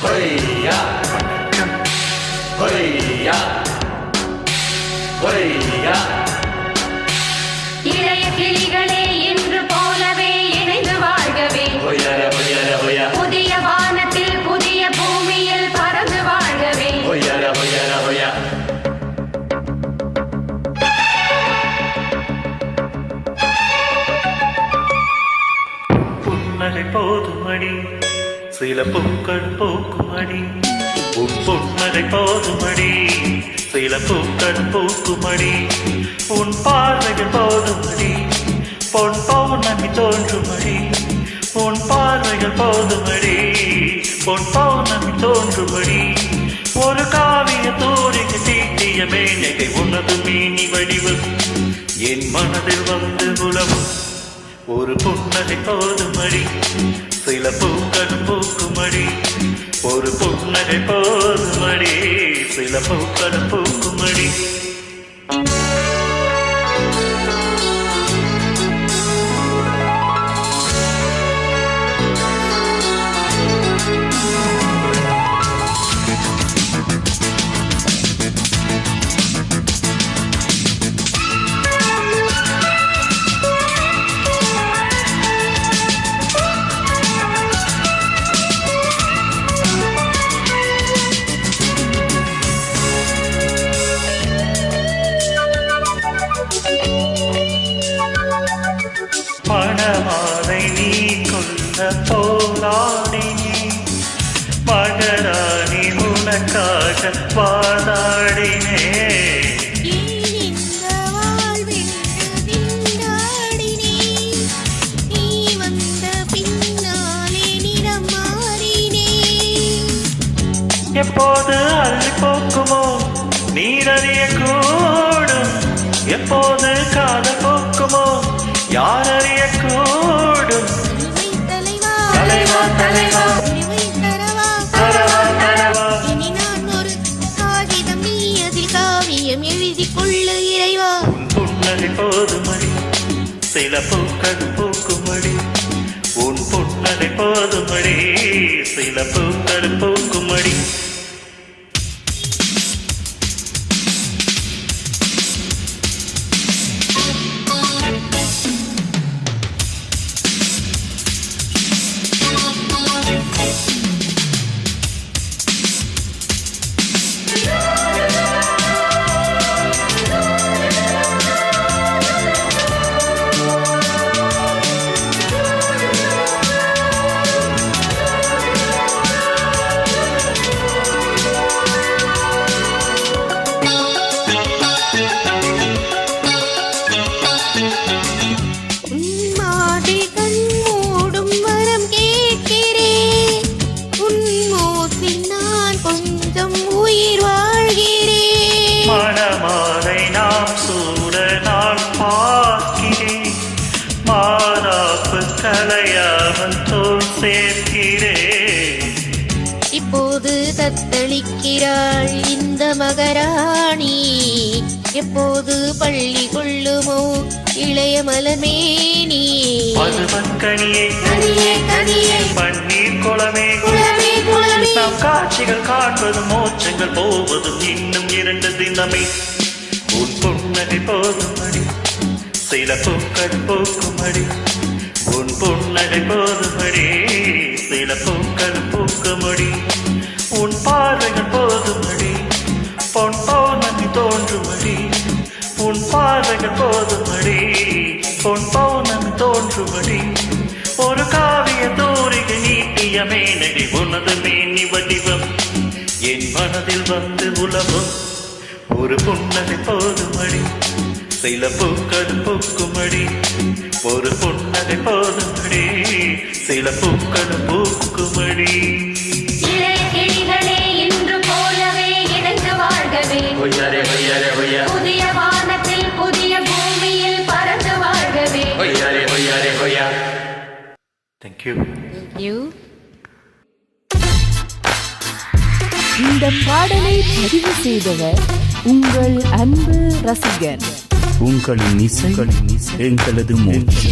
ஹொய்யா ஹொய்யா ஹொய்யா. இளைய கிளிகளே இன்று போலவே இணைந்து வாழ்கவே. ஹொய்யா ஹொய்யா ஹொய்யா. புதிய வானத்தில் புதிய பூமியில் பறந்து வாழ்கவே. ஹொய்யா ஹொய்யா ஹொய்யா. புன்னகை போதுமடி சில பூக்கள் பூக்குமடி. உன் புன்னகை போதுமடி சில பூக்கள் பூக்குமடி. உன் பார்வைகள் போதுமடி பொன் பௌர்ணமி தோன்றுமடி. உன் பார்வைகள் போதுமடி பொன் பௌர்ணமி தோன்றுமடி. ஒரு காவிய தூரிகை தீட்டிய மேனகை உனது மீனி வடிவம் என் மனதில் வந்து உலவும். ஒரு புன்னகை போதுமடி சில பூக்கள் பூக்குமடி. ஒரு புன்னகை போதுமடி சில பூக்கள் பூக்குமடி. மணமாலை நீ கொல்ல போராடினே மகராணி உனக்காக வாதாடினே. எப்போது அள்ளி போக்குமோ நீரறிய கூடும். எப்போது காதல் போக்குமோ யார் அறிய கூடும். தலைவா தலைவா தரவா தரவா. இனி நான் ஒரு காகிதம் நீ அதில் காவியம் எழுதி கொள்ளு இறைவா. உன் புன்னகை போதுமடி சில பூக்கள் பூக்குமடி. உன் புன்னகை போதுமடி சில பூக்கள் பூக்குமடி. மணமாலை நாம் சூட நான் பார்க்கிறேன். மாறாப்பு கலையாமல் தோல் சேர்க்கிறேன். இப்போது தத்தளிக்கிறாள் இந்த மகராணி. எப்போது பள்ளி கொள்ளுமோ இளைய மலமேனி. மதுபக்கனியே கனியே கனியே பன்னீர் குளமே குளமே குளமே. நாம் காட்சிகள் காண்பதும் மோட்சங்கள் போவதும் இன்னும் 2 தினமே. உன் புன்னகை போதுமடி சில பூக்கள் பூக்குமடி. உன் புன்னகை போதுமடி சில பூக்கள் பூக்குமடி. உன் பார்வைகள் போதுமடி பொன் பௌர்ணமி தோன்றுமடி. உன் பார்வைகள் போதுமடி பொன் பௌர்ணமி தோன்றுமடி. ஒரு காவிய தூரிகை நீட்டிய மேனகை உனது மேனி வடிவம் என் மனதில் வந்து உலவும். ஒரு புன்னகை போதுமடி சில பூக்கள் பூக்குமடி. ஒரு புன்னகை போதுமடி சில பூக்கள் பூக்குமடி. இளைய கிளிகளே இன்று போலவே இணைந்து வாழ்கவே. ஹொய்யாரே ஹொய்யாரே ஹொய்யா. புதிய வானத்தில் புதிய பூமியில் பறந்து வாழ்கவே. ஹொய்யாரே ஹொய்யாரே ஹொய்யா. Thank you. இந்த பாடலை பதிவு செய்தவர் உங்கள் அன்பு ரசிகன். உங்களின் இசை எங்களது மூச்சு.